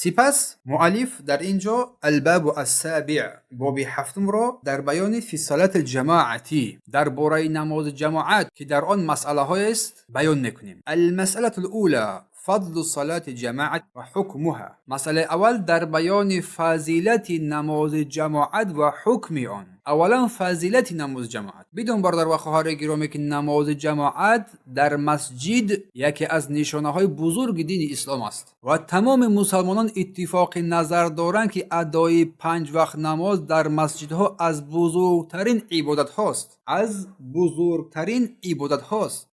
سپس مؤلف در اینجا الباب السابع باب هفتم را در بیان فی صلات الجماعتی در باره نماز جماعت که در آن مسئله های است بیان میکنیم. المسئله الاولى فضل صلاة جماعت و حکمها. مسئله اول در بیان فضیلت نماز جماعت و حکم آن. اولا فضیلت نماز جماعت. بدون برادر و خواهر گرامی که نماز جماعت در مسجد یکی از نشانه های بزرگ دین اسلام است و تمام مسلمانان اتفاق نظر دارند که ادای 5 وقت نماز در مسجدها از بزرگترین عبادت هاست.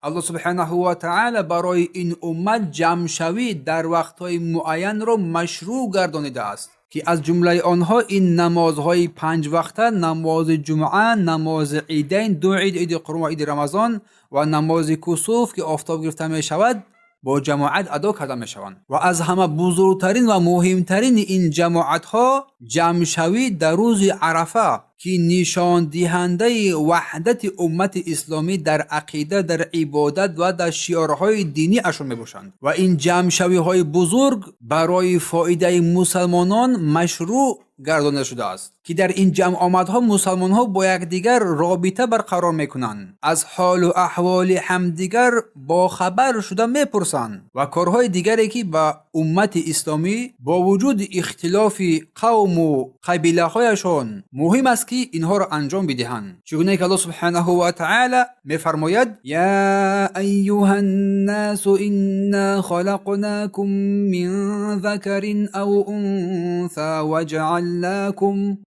الله سبحانه و تعالی برای این امت جمع شوی در وقتهای معین را مشروع گردانیده است که از جمله آنها این نمازهای 5 وقته، نماز جمعه، نماز عیدین، 2 عید قربان و عید رمضان و نماز کسوف که آفتاب گرفته می شود با جماعت ادا کرده می شوند. و از همه بزرگترین و مهمترین این جماعت ها جمع شوی در روز عرفه که نشان دهنده وحدت امت اسلامی در عقیده، در عبادت و در شعارهای دینی اشون میباشند و این جمع شوی های بزرگ برای فایده مسلمانان مشروع گردانده شده است که در این جمع آمدها مسلمان ها با یکدیگر رابطه برقرار میکنند، از حال و احوال همدیگر با خبر شده میپرسند و کارهای دیگری که با امت اسلامی با وجود اختلاف قوم و قبیله هایشان مهم است که اینها را انجام بدهند. چگونه که الله سبحانه و تعالی میفرماید یا ایها الناس انا خلقناکم من ذکر او انثى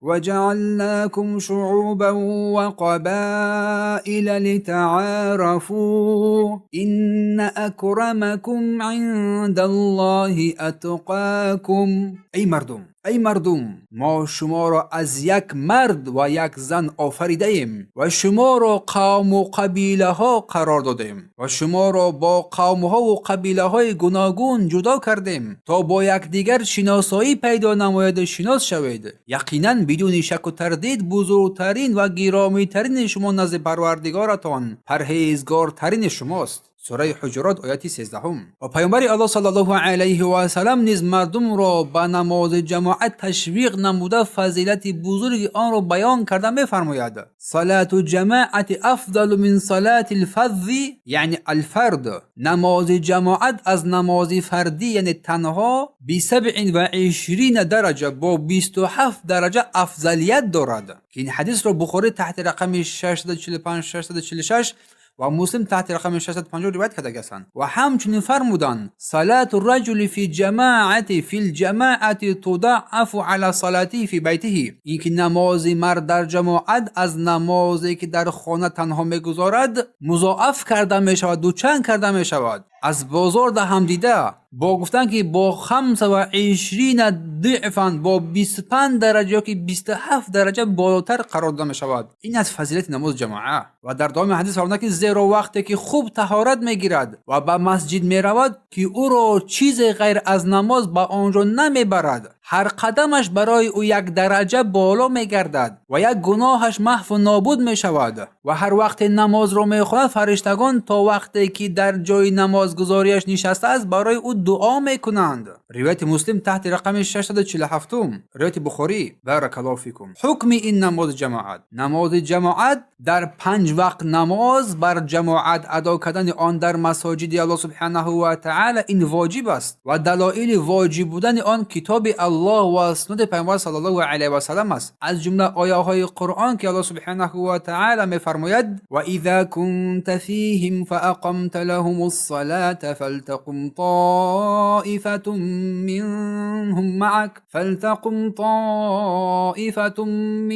وجعلناكم شعوبا وقبائل لتعارفوا ان اکرمکم عند الله اتقاکم. ای مردم ما شما را از یک مرد و یک زن آفریده ایم و شما را قوم و قبیله ها قرار دادیم و شما را با قوم ها و قبیله های گوناگون جدا کردیم تا با یکدیگر شناسایی پیدا نماید، شناس شوید. یقینا بدون شک و تردید بزرگترین و گرامی ترین شما نزد پروردگارتان پرهیزگارترین شماست. سوره حجرات آیه 13. و پیامبر الله صلی الله علیه و سلم نیز مردم را به نماز جماعت تشویق نموده فضیلت بزرگ آن را بیان کرده می‌فرماید صلات جماعت افضل من صلات الفرد، یعنی الفرد. نماز جماعت از نماز فردی یعنی تنها ب 27 درجه با 27 درجه افضلیت دارد که این حدیث را بخاری تحت رقم 645 646 و مسلم تحت رقم 650 روایت کرده هستند. و همچنین فرمودند صلات الرجل فی جماعت فی الجماعت تضاعف علی صلاته فی بیته. اینکه نماز مرد در جماعت از نمازی که در خانه تنها میگذارد مضاعف کرده می شود، دوچند کرده می شود. از بازار ده هم دیده با گفتن که با 25 ضعفاً با 25 درجه که 27 درجه بالاتر قرار داده می شود. این از فضیلت نماز جماعه. و در دام حدیث فرموده که زیرا وقتی که خوب طهارت میگیرد و به مسجد می رود که او را چیز غیر از نماز به آنجا نمی برد، هر قدمش برای او یک درجه بالا می گردد و یک گناهش محو و نابود می شود. و هر وقت نماز را می خواند فرشتگان تا وقتی که در جای نماز گزاریش نشسته است برای او دعا می کنند. روایت مسلم تحت رقم 647. روایت بخاری. بارک الله فیکم. حکم این نماز جماعت. نماز جماعت در 5 وقت نماز بر جماعت ادا کردن آن در مساجد الله سبحانه و تعالی این واجب است و دلایل واجب بودن آن کتاب الله و سنت پیامبر صلی الله علیه و سلم است. از جمله آیه های قرآن که الله سبحانه و تعالی می‌فرماید و اذا كنت فیهم فاقمت لهم الصلاة فلتقم طائفة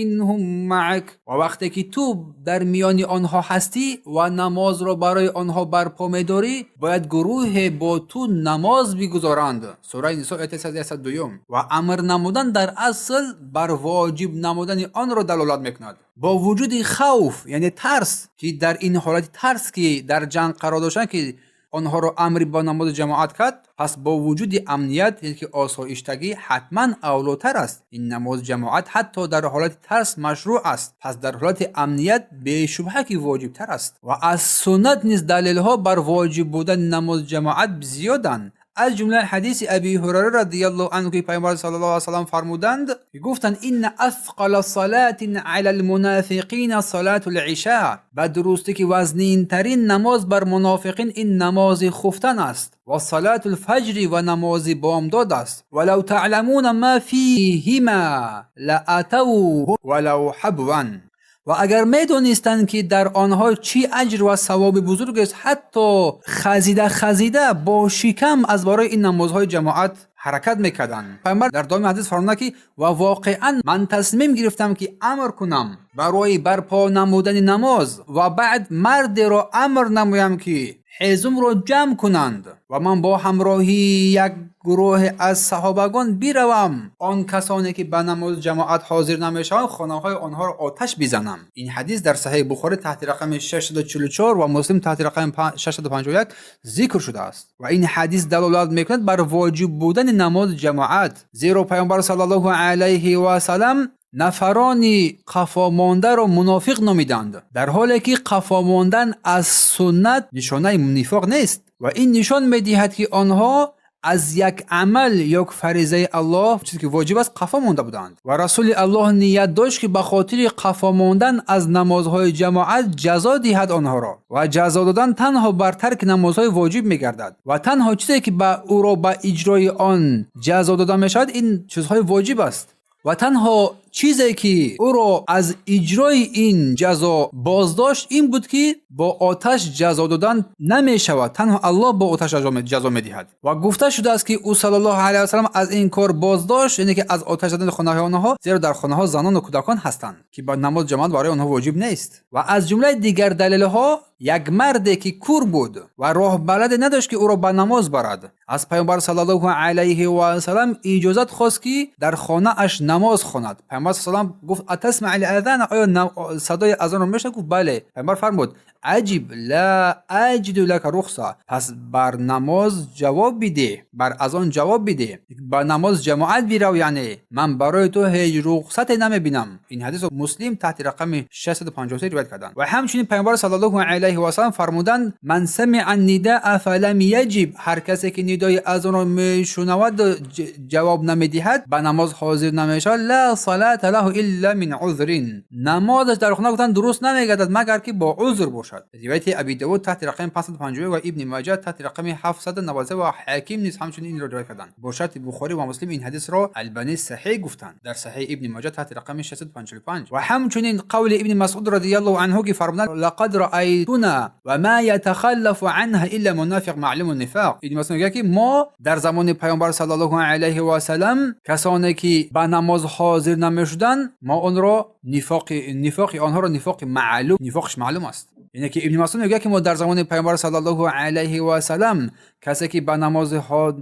منهم معك. و وقتی که تو در میان آنها هستی و نماز را برای آنها برپا می‌داری باید گروه با تو نماز بگذارند. سوره نساء آیه 102. و امر نمودن در اصل بر واجب نمودن آن را دلالت میکند. با وجود خوف یعنی ترس که در این حالت ترس که در جنگ قرار داشتن که آنها را امر با نماز جماعت کرد، پس با وجود امنیت یعنی که آسایشتگی حتما اولاتر است. این نماز جماعت حتی در حالت ترس مشروع است، پس در حالت امنیت به شبهه که واجب تر است. و از سنت نیز دلیل ها بر واجب بودن نماز جماعت زیادند. از جمله حدیث ابی هریره رضی الله عنه که پیامبر صلی الله علیه و سلم فرمودند گفتند این اثقل صلات علی المنافقین صلاه العشاء، و درستی که وزنین ترین نماز بر منافقین این نماز خفتن است و صلاه الفجر و نماز بامداد است. ولو تعلمون ما فیهما لاتوه ولو حبوا، و اگر میدونستند که در آنها چی اجر و ثواب بزرگ است، حتی خزیده با شکم از برای این نمازهای جماعت حرکت میکردند. پیامبر در دائم حدیث فرمودند که و واقعا من تصمیم گرفتم که امر کنم برای برپا نمودن نماز و بعد مرد را امر نمایم که حزم را جمع کنند و من با همراهی یک گروه از صحابگان بیروم آن کسانی که به نماز جماعت حاضر نمیشوند خانه‌های آنها را آتش بزنم. این حدیث در صحیح بخاری تحت رقم 644 و مسلم تحت رقم 651 ذکر شده است و این حدیث دلالت میکند بر واجب بودن نماز جماعت، زیرا پیامبر صلی الله علیه و سلم نفرانی قفا مانده را منافق نامیدند، در حالی که قفا ماندن از سنت نشانه نفاق نیست و این نشان میدهد که آنها از یک عمل یک فریضه الله چیزی که واجب است قفا مانده بودند و رسول الله نیت داشت که به خاطر قفا ماندن از نمازهای جماعت جزا دهد آنها را، و جزا دادن تنها بر ترک نمازهای واجب میگردد و تنها چیزی که به او را به اجرای آن جزا داده میشود این چیزهای واجب است و تنها چیزی که او را از اجرای این جزا بازداشت این بود که با آتش جزا دادن نمی شود، تنها الله با آتش جزا می دهد و گفته شده است که او صلی الله علیه و سلم از این کار بازداشت، یعنی که از آتش زدن خانه آنها، زیرا در خانه ها زنان و کودکان هستند که با نماز جماعت برای آنها واجب نیست. و از جمله دیگر دلیل ها یک مردی که کور بود و راه بلد نداشت که او را به نماز برد، از پیامبر صلی الله علیه و سلم اجازت خواست که در خانه اش نماز خواند. پیامبر صلی الله علیه و سلم گفت اتسمع الاذان، آیا صدای اذان را میشنوی؟ گفت بله. پیامبر فرمود عجب لا اجد لك رخصه، پس بر نماز جواب بده، بر اذان جواب بده، با نماز جماعت بیرو، یعنی من برای تو هیچ رخصت نمیبینم. این حدیث مسلم تحت رقم 653 روایت کردند. و همچنین پیامبر صلی الله علیه و سلم فرمودند من سمع النداء فلم یجب، هر کسی که ندای اذان را میشنود جواب نمیدهد به نماز حاضر نمیشود، لا صلاه له الا من عذر، نمازش در خانه گفتن درست نمیگردد مگر که با عذر باشد. روایت ابی داود تحت رقم 550 و ابن ماجه تحت رقم 719 و حاکم نیز همچنین این را روایت کردند. با شرط بخاری و مسلم این حدیث را البانی صحیح گفتند در صحیح ابن ماجه تحت رقم 655. و همچنین قول ابن مسعود رضی الله عنه که فرمودند لقد رأیتنا و ما يتخلف عنها الا منافق معلوم النفاق. ابن مسعود میگه که ما در زمان پیامبر صلی الله علیه و سلم کسانی که به نماز حاضر نمیشدند ما آن را نفاق آنها را نفاق معلوم، نفاقش معلوم است. یعنی که ابن مسعود میگه که ما در زمان پیامبر صلی الله علیه و سلم کسی که به نماز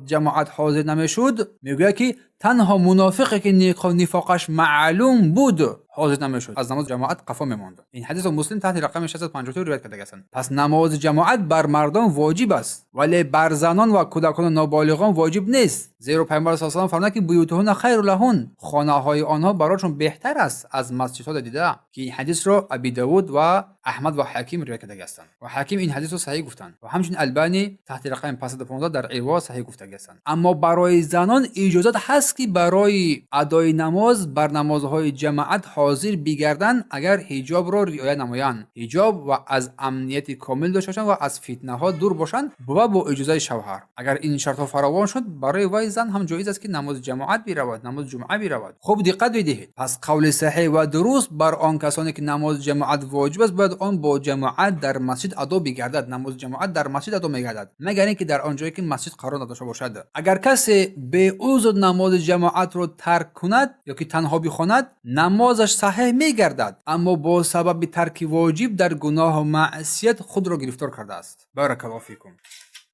جماعت حاضر نمیشد میگه که تنها منافقی که نفاقش معلوم بود حاضر نمیشد، از نماز جماعت قفا میماند. این حدیث مسلم تحت رقم 652 روایت کرده است. پس نماز جماعت بر مردان واجب است ولی بر زنان و کودکان و نابالغان واجب نیست، زیرا پیامبر صلی الله علیه و سلم فرمود که بیوتهن خیر لهن، خانه های آنها برایشون بهتر است از مسجدها دیده، که این حدیث را ابی داود و احمد و حاکم روایت کرده هستند و حاکم این حدیث رو صحیح گفتند و همچنین البانی تحت رقم 515 در ایوا صحیح گفته هستند. اما برای زنان اجازت هست که برای ادای نماز بر نمازهای جماعت حاضر بگردند اگر حجاب را رعایت نمایند، حجاب و از امنیت کامل داشته باشند و از فتنه ها دور باشند و با اجازه شوهر. اگر این شرط ها فراوان شد برای وای زن هم جایز است که نماز جماعت برود، نماز جمعه برود. خوب دقت بدهید. پس قول صحیح و درست بر آن کسانی که نماز جماعت واجب است باید آن با جماعت در مسجد ادا بگردد. نماز جماعت در مسجد ادا میگردد مگر اینکه در آنجایی که مسجد قرار نداشته باشد. اگر کسی به عذر نماز جماعت را ترک کند یا که تنها بخواند نمازش صحیح میگردد، اما با سبب ترک واجب در گناه و معصیت خود را گرفتار کرده است. بارک الله فیکم.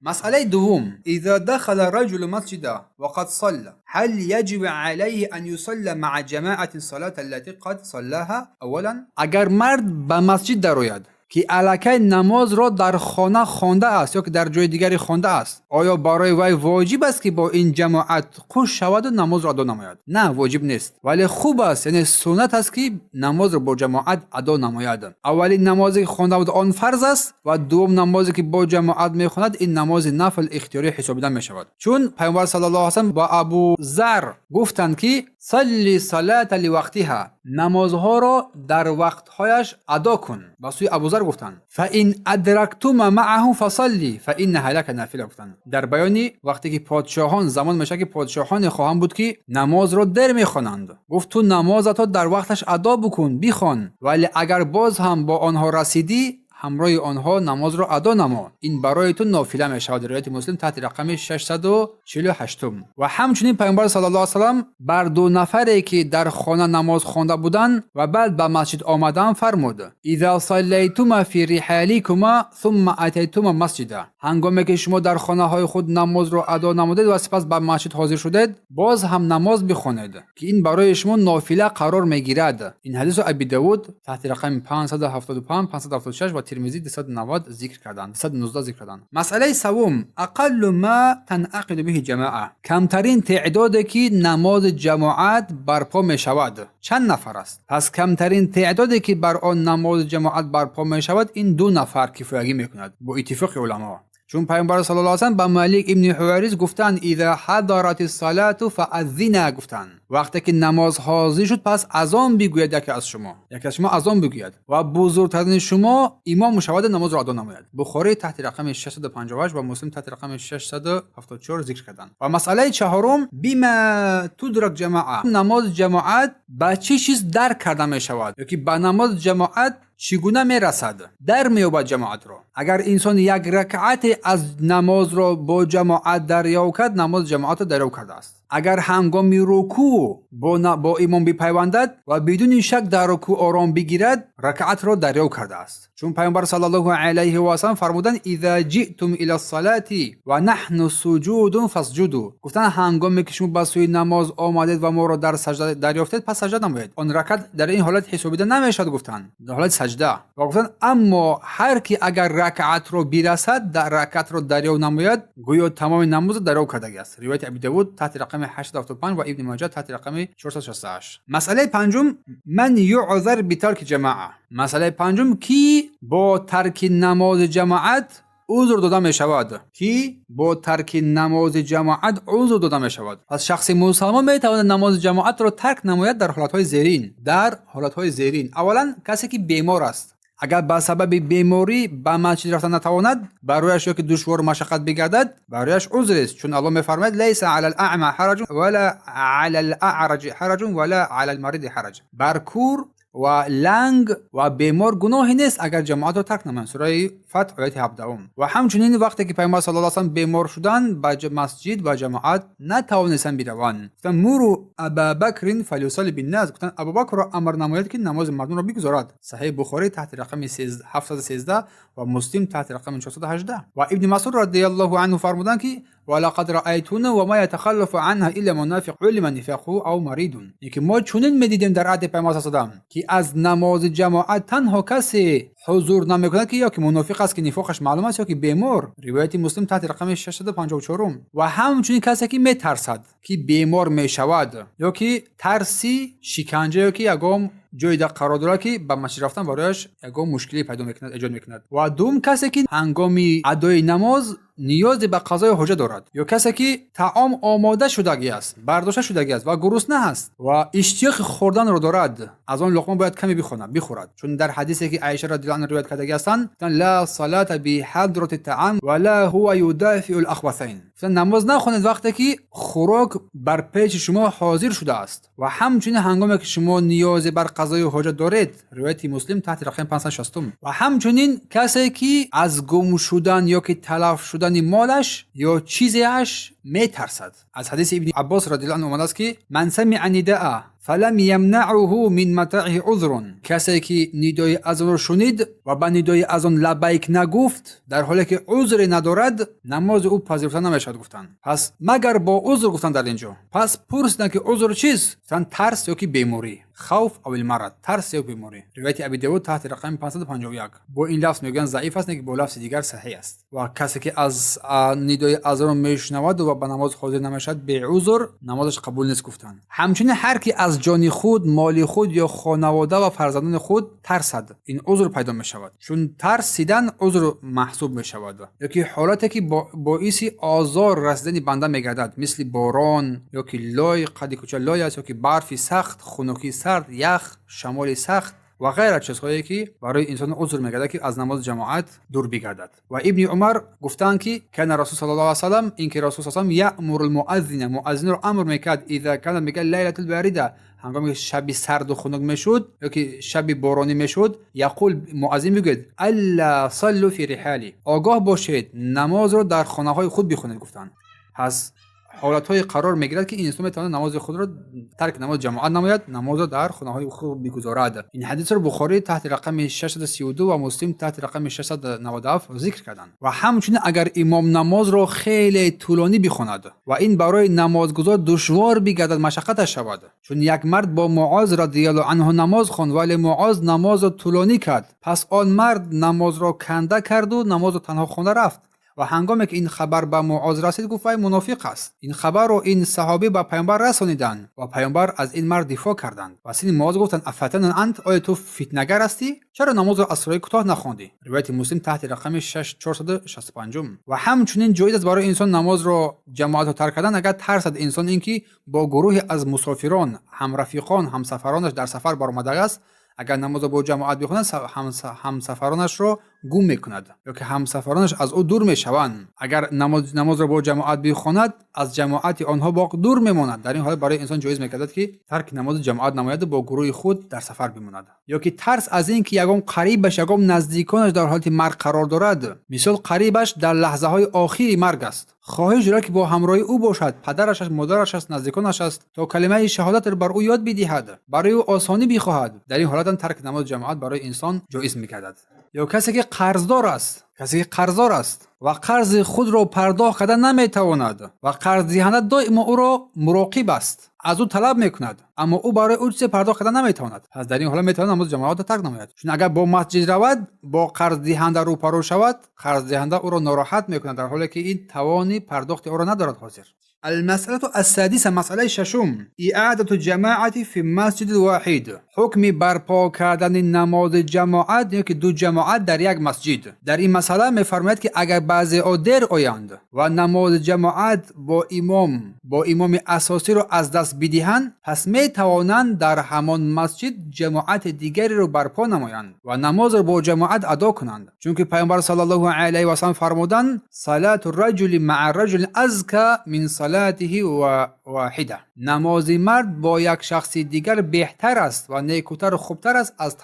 مسئله دوم، اذا دخل رجل مسجد وقد صلى هل يجب عليه ان يصلي مع جماعه الصلاه التي قد صلاها؟ اولا اگر مرد به مسجد درآید که الکی نماز را در خانه خوانده است یا که در جای دیگری خوانده است، آیا برای وی واجب است که با این جماعت خوش شود و نماز را ادا نماید؟ نه، واجب نیست، ولی خوب است، یعنی سنت است که نماز را با جماعت ادا نماید. اولین نمازی که خوانده بود آن فرض است و دوم نمازی که با جماعت میخواند این نماز نفل اختیاری حسابیده می شود. چون پیامبر صلی الله علیه و سلم با ابو ذر گفتند که صلی صلات لوقتها، نمازها را در وقتهایش ادا کن. با سوی ابو ذر گفتند فان ادرکتم معه فصلی فانها لك نافله. گفتند در بیانی وقتی که پادشاهان زمان میشه که پادشاهان خواهند بود که نماز را در میخوانند، گفت تو نمازت در وقتش ادا بکن، بخوان، ولی اگر باز هم با آنها رسیدی همراه آنها نماز را ادا نما، این برای تو نافله می شود. روایت مسلم تحت رقم 648. و همچنین پیامبر صلی الله علیه و سلم بر دو نفری که در خانه نماز خوانده بودند و بعد به مسجد آمدند فرمود اذا صلیتم فی رحالکما ثم اتیتم مسجد، هنگامی که شما در خانه های خود نماز را ادا نمودید و سپس به مسجد حاضر شدید باز هم نماز بخوانید که این برای شما نافله قرار می گیرد. این حدیث ابی داود تحت رقم 575 576 و ترمذی 290 ذکر کردند، 219 ذکر کردند. مسئله سوم، اقل ما تنعقد به جماعه، کمترین تعدادی که نماز جماعت برپا می شود چند نفر است؟ پس کمترین تعدادی که بر آن نماز جماعت برپا می شود این 2 نفر کفایت می کند با اتفاق علما. چون پیامبر صلی الله علیه و سلم به مالک ابن حویرث گفتند اذا حضرت الصلاه فاذن، گفتند وقتی که نماز حاضر شد پس اذان بگوید، یکی از شما اذان بگوید و بزرگترین شما امام مشهد نماز را ادا نماید. بخاری تحت رقم 658 و مسلم تحت رقم 674 ذکر کردند. و مسئله چهارم، بما تدرک جماعه، نماز جماعت با چه چیز درک کرده می شود، یکی با نماز جماعت چگونه می رسد در میابد جماعت را. اگر انسان یک رکعت از نماز را با جماعت دریافت کرد نماز جماعت را دریافت کرده است. اگر هنگام رکوع با امام بپیوندد و بدون شک در رکوع آرام بگیرد رکعت را دریافت کرده است. چون پیامبر صلی الله علیه و سلم فرمودند اذا جئتم الى الصلاه و نحن سجود فاسجدوا، گفتند هنگامی که شما به سوی نماز آمدید و ما را در سجده دریافتید پس سجده نمایید. آن رکعت در این حالت حسابیده نمیشد، گفتند در حالت سجده. و گفتند اما هر کی اگر رکعت را برسد در رکعت را دریافت نماید گویا تمام نماز دریافت کرده است. روایت ابی داود تحت رقم 875 و ابن ماجه تحت رقم 468. مسئله پنجم، من یعذر بترک جماعه، مسئله پنجم کی با ترک نماز جماعت عذر داده می شود، کی با ترک نماز جماعت عذر داده می شود. پس شخص مسلمان می تواند نماز جماعت را ترک نماید در حالتهای زیرین. اولا کسی که بیمار است، اگر به سبب بیماری به مسجد رفتن نتواند برایش یا که دشوار مشقت بگردد برایش عذر است، چون الله میفرماید لیس علی الاعمى حرج ولا علی الاعرج حرج ولا علی المريض حرج، بر کور و لنگ و بیمار گناهی نیست اگر جماعت را ترک نمایند. سوره فتح آیه 17. و همچنین وقتی که پیامبر صلی الله علیه و سلم بیمار شدند به مسجد و جماعت نتوانستند بروند، گفتند مروا ابابکر فلیصلی بالناس، گفتند ابوبکر را امر نمایید که نماز مردم را بگذارد. صحیح بخاری تحت رقم 713 و مسلم تحت رقم 418. و ابن مسعود رضی الله عنه فرمودند که ولقد رأيتنا وما يتخلف عنها الا منافق علم نفاقه او مريض، یکی ما چنین میدیدیم در عهد پیامبر صلی الله علیه و سلم که از نماز جماعت تنها کسی حضور نمیکند که یا که منافق است که نفاقش معلوم است یا که بیمار. روایت مسلم تحت رقم 654. و همچنین کسی که میترسد که بیمار میشود یا که ترسی شکنجه یا که یگام جای در قرار داره که به مسجد رفتن برایش یگام مشکلی پیدا میکند، ایجاد میکند. و دوم کسی که هنگامی ادای نماز نیاز به قضای حاجت دارد، یا کسی که طعام آماده شدگی است، برداشته شدگی است و گرسنه است و اشتیاق خوردن را دارد، از آن لقمه باید کمی بخورد. چون در حدیثی که عایشه رضی الله عنها روایت کرده هستند لا صلاه بحضرة الطعام ولا هو يدافع الاخبثين، نماز نخوانید وقتی که خوراک بر پیش شما حاضر شده است و همچنین هنگامی که شما نیاز بر قضای حاجت دارید. روایت مسلم تحت رقم 560. و همچنین کسی که از گم شدن یا که تلف شدن مالش یا چیزیش میترسد. از حدیث ابن عباس رضی الله عنه اومده است که من سمع نداء فلم یمنعه من متاع عذر، کسی که ندای اذان رو شنید و به ندای اذان لبیک نگفت در حالی که عذر ندارد، نماز او پذیرفته نمیشود. گفتن پس مگر با عذر گفتن در اینجا. پس پرسیدن که عذر چیست؟ گفتن ترس یا که بیماری، خوف او المرض، ترس یا بیماری. روایت ابی داود تحت رقم 551. با این لفظ میگن ضعیف است، نه که با لفظ دیگر صحیح است. و کسی که از ندای اذان میشنود و به نماز حاضر نمیشد به عذر، نمازش قبول نیست. گفتن همچنین هر کی از جان خود، مال خود یا خانواده و فرزندان خود ترسد، این عذر پیدا می شود، چون ترسیدن عذر محسوب می شود. یا که حالتی که باعث آزار رسیدن بنده می گردد، مثل باران یا که لای قدی کوچه لای است، یا که برف سخت، خنکی سرد، یخ، شمال سخت و غیره چیزهایی که برای انسان عذر میگرده که از نماز جماعت دور بگردد. و ابن عمر گفتند که کان رسول صلی الله علیه و سلم، این که رسول صلی الله علیه و سلم یأمر المؤذن، مؤذن رو امر میکرد اذا کان میگه لیله البارده، هنگامی شب سرد و خنک میشد یا که شب بارانی میشد، یقول مؤذن میگه الا صلوا فی رحالی، آگاه باشید نماز رو در خانه های خود بخونید. گفتند پس حالت‌های قرار میگیرد که این انسان میتواند نماز خود را ترک نماز جماعت نماید، نماز را در خانه‌های خود بگذارد. این حدیث را بخاری تحت رقم 632 و مسلم تحت رقم 697 ذکر کردند. و همچنین اگر امام نماز را خیلی طولانی بخواند و این برای نمازگزار دشوار بگردد، مشقتش شود، چون یک مرد با معاذ رضی الله عنه نماز خواند ولی معاذ نماز را طولانی کرد، پس آن مرد نماز را کنده کرد و نماز را تنها خوانده رفت. و هنگامی که این خبر به معاذ رسید گفت وای منافق است. این خبر رو این صحابی به پیامبر رسانیدند و پیامبر از این مرد دفاع کردند. و سین معاذ گفتند افتن انت، آیا تو فتنه‌گر هستی؟ چرا نماز را از سوره کوتاه نخواندی؟ روایت مسلم تحت رقم 6465. و همچنین جایز است برای انسان نماز را جماعت را ترک کردن اگر ترسد انسان اینکه با گروه از مسافران، همرفیقان، همسفرانش در سفر برآمده است، اگر نماز با جماعت بخواند همسفرانش را گم میکند یا که همسفرانش از او دور میشوند. اگر نماز را با جماعت بخواند از جماعت آنها باقی دور میماند. در این حال برای انسان جایز میگردد که ترک نماز جماعت نماید و با گروه خود در سفر بماند. یا که ترس از این که یگام قریبش، یگام نزدیکانش در حالت مرگ قرار دارد، مثال قریبش در لحظه های آخری مرگ است، خواهش دارد که با همراهی او باشد، پدرش است، مادرش است، نزدیکانش است، تا کلمه شهادت را بر او یاد بدهد، برای او آسانی بخواهد. در این حالت ترک نماز جماعت برای انسان جایز میگردد. یا کسی که قرضدار است و قرض خود را پرداخت کردن نمیتواند و قرض دهنده دائما او را مراقب است، از او طلب میکند اما او برای او چیز پرداخت کردن نمیتواند، پس در این حالت میتواند نماز جماعت ترک نماید. چون اگر با مسجد رود با قرض دهنده روبرو شود، قرض دهنده او را ناراحت میکند در حالی که این توانی پرداخت او را ندارد حاضر. المسألة السادسة، مسئله ششم، اعادة جماعت فی مسجد واحد، حکم برپا کردن نماز جماعت یا که دو جماعت در یک مسجد. در این مسئله میفرماید که اگر بعضی دیر آیند و نماز جماعت با امام اساسی رو از دست بدهند، پس می توانند در همان مسجد جماعت دیگری رو برپا نمایند و نماز رو با جماعت ادا کنند، چون که پیامبر صلی الله علیه و سلم فرمودند صلات الرجل مع الرجل ازکا من صلاته واحده، نماز مرد با یک شخص دیگر بهتر است و نیکوتر و خوبتر است از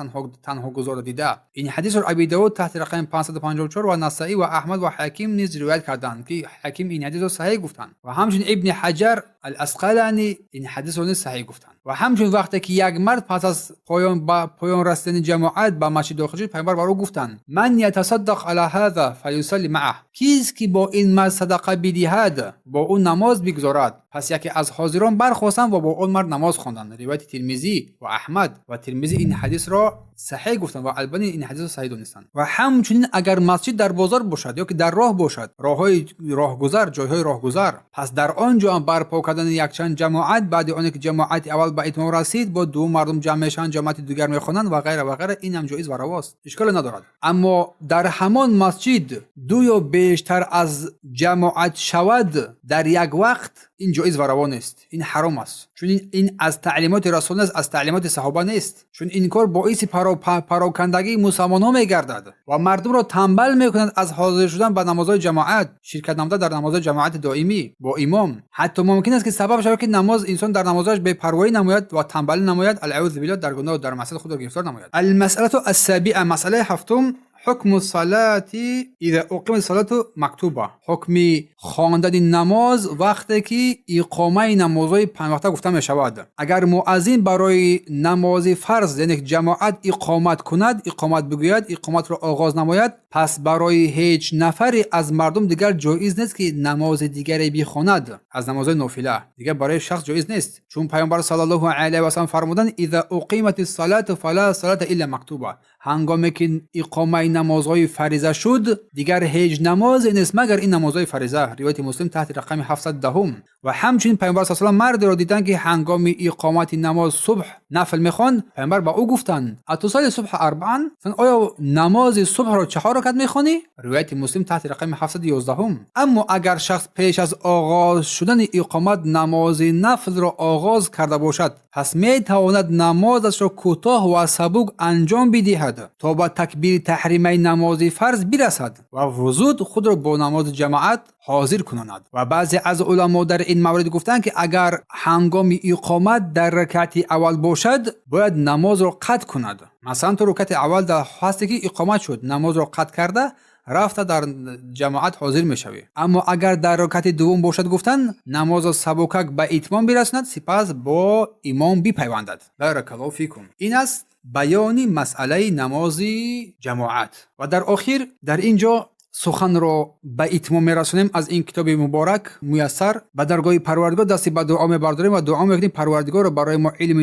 تنها گزار دیده. این حدیث رو ابی داود تحت رقم 554 و نسائی و احمد و حکیم نیز روایت کردند که حکیم این حدیث رو صحیح گفتند و همچنین ابن حجر الاسقلانی این حدیث رو صحیح گفتند. و همچنین وقتی که یک مرد پس از پایان رسیدن جماعت به مسجد داخل شد، پیامبر بر او گفتند من یتصدق علی هذا فلیصلی معه، کیست که با این مرد صدقه بدهد با اون نماز بگذارد. پس یکی از حاضران برخواستند و با اون مرد نماز خواندند. روایت ترمذی و احمد و ترمذی این حدیث را صحیح گفتند و البانی این حدیث را صحیح دانستند. و همچنین اگر مسجد در بازار باشد یا که در راه باشد، راهگذر، جایهای راهگذر، پس در آنجا هم برپا کردن یک چند جماعت بعد آن که جماعت اول به اتمام رسید با دو مردم جمع میشن، جماعت دیگر میخوانند و غیره و غیره، این هم جایز و رواست، اشکال ندارد. اما در همان مسجد دو یا بیشتر از جماعت شود در یک وقت، این جایز و روا نیست، این حرام است، چون این از تعلیمات رسول است، از تعلیمات صحابه نیست، چون این کار باعث پراکندگی مسلمان‌ها میگردد و مردم را تنبل میکند از حاضر شدن به نمازهای جماعت، شرکت نمودن در نمازهای جماعت دائمی با امام. حتی ممکن است که سبب شود که نماز انسان در نمازش بی‌پروایی نماید و تنبلی نماید، الاعوذ بالله، در گناه و در معصیت خود را گرفتار نماید. المسألة السابعة، مسئله هفتم، حکم الصلاة اذا اقیمت الصلاة مکتوبه، حکم خواندن نماز وقتی که اقامه نمازهای 5 وقته گفته می شود. اگر مؤذن برای نماز فرض یعنی جماعت اقامت کند، اقامت بگوید، اقامت را آغاز نماید، پس برای هیچ نفری از مردم دیگر جایز نیست که نماز دیگری بخواند از نمازهای نافله. دیگر برای شخص جایز نیست، چون پیامبر صلی الله علیه و سلم فرمودند اذا اقیمت الصلاة فلا صلاة الا مکتوبه. هنگامی که اقامه نمازهای فریضه شد دیگر هیچ نماز نیست مگر این نمازهای فریضه. روایت مسلم تحت رقم 710. و همچنین پیامبر صلی الله علیه و سلم مرد را دیدند که هنگام اقامت نماز صبح نفل میخواند، پیامبر با او گفتند اتصال صبح اربعا، آیا نماز صبح را 4 رکعت میخوانی؟ روایت مسلم تحت رقم 711. اما اگر شخص پیش از آغاز شدن اقامت نماز نفل را آغاز کرده باشد، پس میتواند نمازش را کوتاه و سبک انجام بدهد تا به تکبیر تحریمه نماز فرض برسد و زود خود را با نماز جماعت حاضر کناند. و بعضی از علما در این مورد گفتند که اگر هنگام اقامت در رکعت اول باشد باید نماز را قطع کند. مثلا تو رکعت اول در هستی که اقامت شد، نماز را قطع کرده رفته در جماعت حاضر میشوی. اما اگر در رکعت دوم باشد گفتن نماز سبکک به اتمام برساند، سپس با امام بپیوندد. بارک الله فیکم. این است بیان مسئله نماز جماعت. و در آخر در اینجا سخن را به اتمام میرسونیم از این کتاب مبارک میسر. به درگاه پروردگار دستی به دعا میبرداریم و دعا میکنیم پروردگار را برای ما علم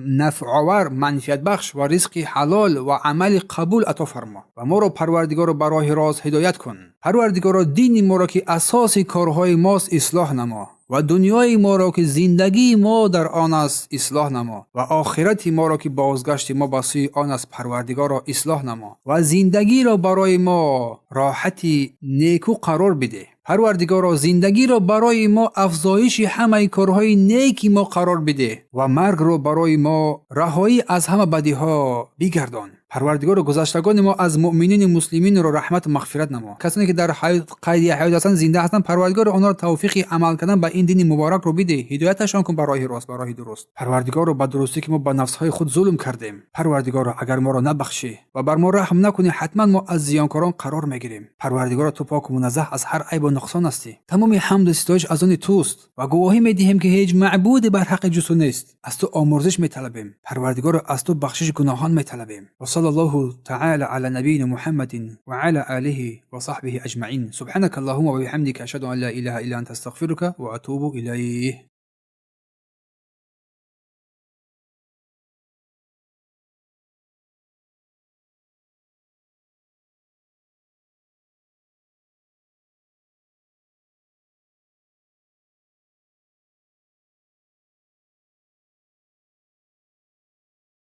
نفع آور، منفعت بخش و رزق حلال و عمل قبول عطا فرما و ما را پروردگار را برای راست هدایت کن. پروردگار را دین ما را که اساس کارهای ماست اصلاح نما و دنیای ما را که زندگی ما در آن است اصلاح نما و آخرت ما را که بازگشت ما به سوی آن است پروردگار را اصلاح نما و زندگی را برای ما راحتی نیکو قرار بده. پروردگار را زندگی را برای ما افزایش همه کارهای نیکی ما قرار بده و مرگ را برای ما رهایی از همه بدی ها بگردان. پروردگار گذشتگان ما از مؤمنین مسلمین را رحمت و مغفرت نما. کسانی که در قید حیات هستند زنده هستند پروردگار آنها را توفیق عمل کردن به این دین مبارک رو بده، هدایتشان کن به راه راست، به راه درست. پروردگار رو به درستی که ما به نفس های خود ظلم کردیم، پروردگار اگر ما را نبخشی و بر ما رحم نکنی حتما ما از زیانکاران قرار میگیریم. پروردگار تو پاک و منزه از هر عیب و نقصان هستی. تمام حمد و ستایش از آن توست و گواهی میدهیم که هیچ معبود بر حق جز تو نیست. از تو آمرزش میطلبیم. پروردگار از تو بخشش گناهان میطلبیم. و صلی الله تعالی علی نبینا محمد و علی آله و صحبه اجمعین. سبحانك اللهم و بحمدك اشهد ان لا اله الا انت استغفرك و اتوب الیه.